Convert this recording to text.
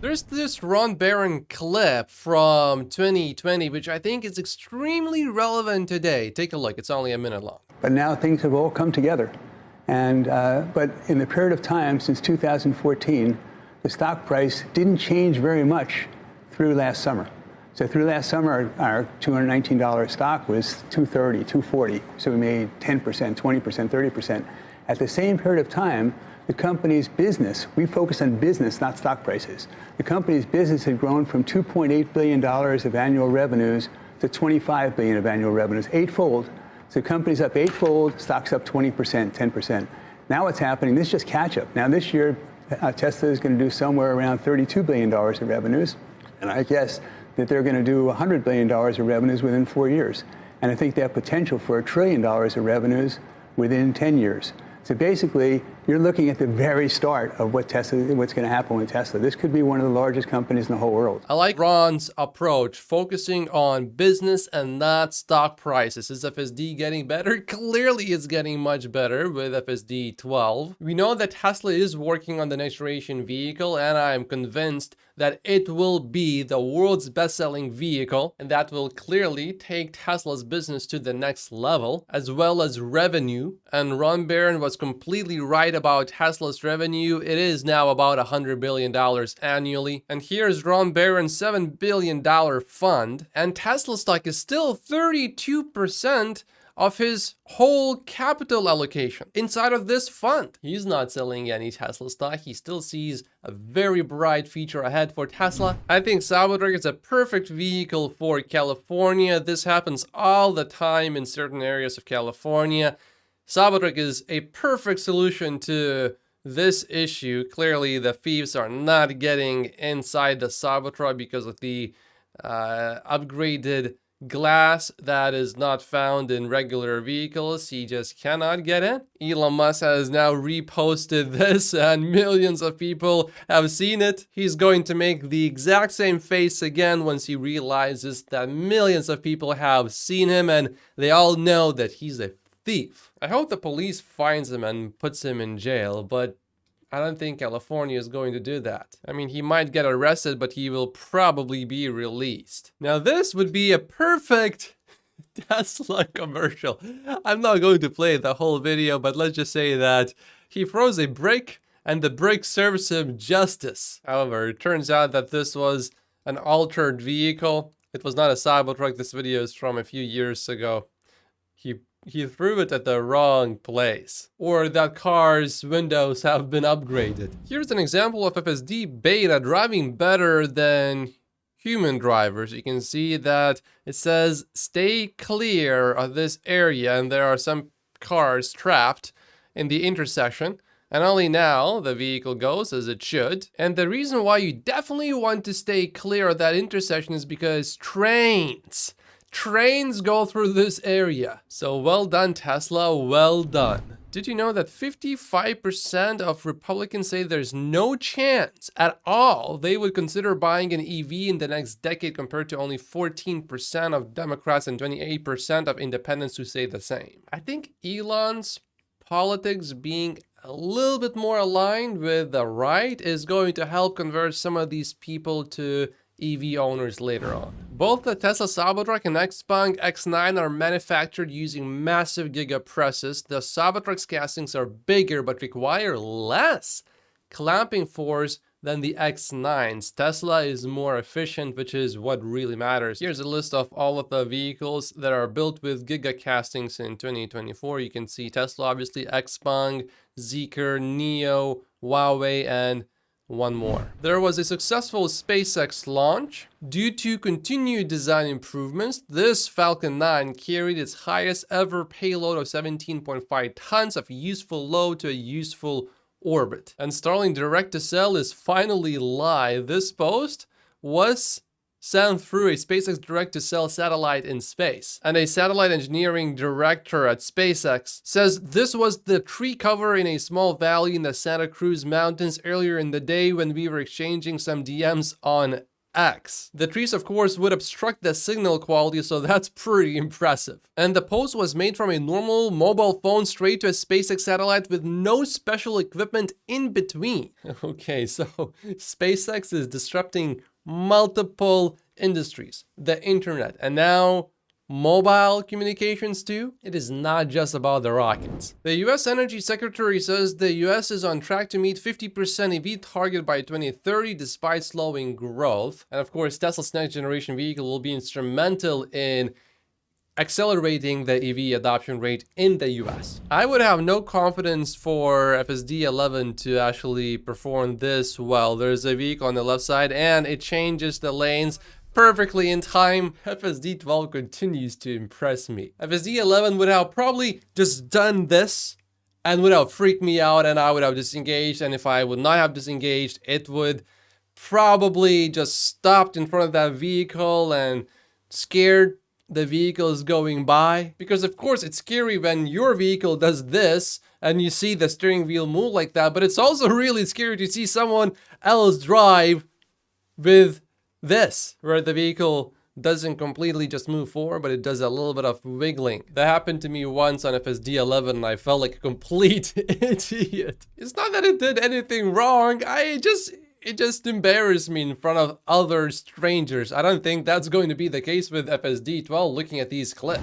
There's this Ron Barron clip from 2020, which I think is extremely relevant today. Take a look. It's only a minute long. But now things have all come together. But in the period of time since 2014, the stock price didn't change very much through last summer. So through last summer, our $219 stock was $230, $240. So we made 10%, 20%, 30%. At the same period of time, the company's business, we focus on business, not stock prices. The company's business had grown from $2.8 billion of annual revenues to $25 billion of annual revenues, eightfold. So the company's up eightfold, stock's up 20%, 10%. Now what's happening, this is just catch up. Now this year, Tesla is going to do somewhere around $32 billion of revenues. And I guess that they're going to do $100 billion of revenues within 4 years. And I think they have potential for $1 trillion of revenues within 10 years. So basically, you're looking at the very start of what's going to happen with Tesla. This could be one of the largest companies in the whole world. I like Ron's approach, focusing on business and not stock prices. Is FSD getting better? Clearly it's getting much better with FSD 12. We know that Tesla is working on the next generation vehicle, and I'm convinced that it will be the world's best-selling vehicle, and that will clearly take Tesla's business to the next level, as well as revenue. And Ron Barron was completely right about Tesla's revenue. It is now about $100 billion annually. And here's Ron Barron's $7 billion fund, and Tesla stock is still 32% of his whole capital allocation inside of this fund. He's not selling any Tesla stock. He still sees a very bright future ahead for Tesla. I think Cybertruck is a perfect vehicle for California. This happens all the time in certain areas of California. Cybertruck is a perfect solution to this issue. Clearly, the thieves are not getting inside the Cybertruck because of the upgraded glass that is not found in regular vehicles. He just cannot get in. Elon Musk has now reposted this and millions of people have seen it. He's going to make the exact same face again once he realizes that millions of people have seen him and they all know that he's a thief. I hope the police finds him and puts him in jail, but I don't think California is going to do that. I mean, he might get arrested, but he will probably be released. Now, this would be a perfect Tesla commercial. I'm not going to play the whole video, but let's just say that he throws a brick and the brick serves him justice. However, it turns out that this was an altered vehicle. It was not a Cybertruck. This video is from a few years ago. He threw it at the wrong place, or that car's windows have been upgraded. Here's an example of FSD beta driving better than human drivers. You can see that it says stay clear of this area, and there are some cars trapped in the intersection. And only now the vehicle goes as it should. And the reason why you definitely want to stay clear of that intersection is because trains go through this area. So well done, Tesla, well done. Did you know that 55% of Republicans say there's no chance at all they would consider buying an EV in the next decade, compared to only 14% of Democrats and 28% of independents who say the same? I think Elon's politics being a little bit more aligned with the right is going to help convert some of these people to EV owners later on. Both the Tesla Cybertruck and Xpeng X9 are manufactured using massive Giga presses. The Cybertruck's castings are bigger but require less clamping force than the X9's. Tesla is more efficient, which is what really matters. Here's a list of all of the vehicles that are built with Giga castings in 2024. You can see Tesla, obviously, Xpeng, Zeekr, Neo, Huawei, and one more. There was a successful SpaceX launch. Due to continued design improvements, this Falcon 9 carried its highest ever payload of 17.5 tons of useful load to a useful orbit. And Starlink direct-to-cell is finally live. This post was sent through a SpaceX direct-to-cell satellite in space. And a satellite engineering director at SpaceX says this was the tree cover in a small valley in the Santa Cruz Mountains earlier in the day when we were exchanging some DMs on SpaceX. The trees, of course, would obstruct the signal quality, so that's pretty impressive. And the post was made from a normal mobile phone straight to a SpaceX satellite with no special equipment in between. Okay, so SpaceX is disrupting multiple industries, the internet, and now mobile communications too. It is not just about the rockets. The US Energy Secretary says the US is on track to meet 50% EV target by 2030 despite slowing growth. And of course, Tesla's next generation vehicle will be instrumental in accelerating the EV adoption rate in the US. I would have no confidence for FSD 11 to actually perform this well. There's a vehicle on the left side and it changes the lanes perfectly in time. FSD 12 continues to impress me. FSD 11 would have probably just done this and would have freaked me out and I would have disengaged, and if I would not have disengaged, it would probably just stopped in front of that vehicle and scared the vehicles going by. Because of course it's scary when your vehicle does this and you see the steering wheel move like that, but it's also really scary to see someone else drive with this, where the vehicle doesn't completely just move forward, but it does a little bit of wiggling. That happened to me once on FSD 11 and I felt like a complete idiot. It's not that it did anything wrong, it just embarrassed me in front of other strangers. I don't think that's going to be the case with FSD 12 looking at these clips.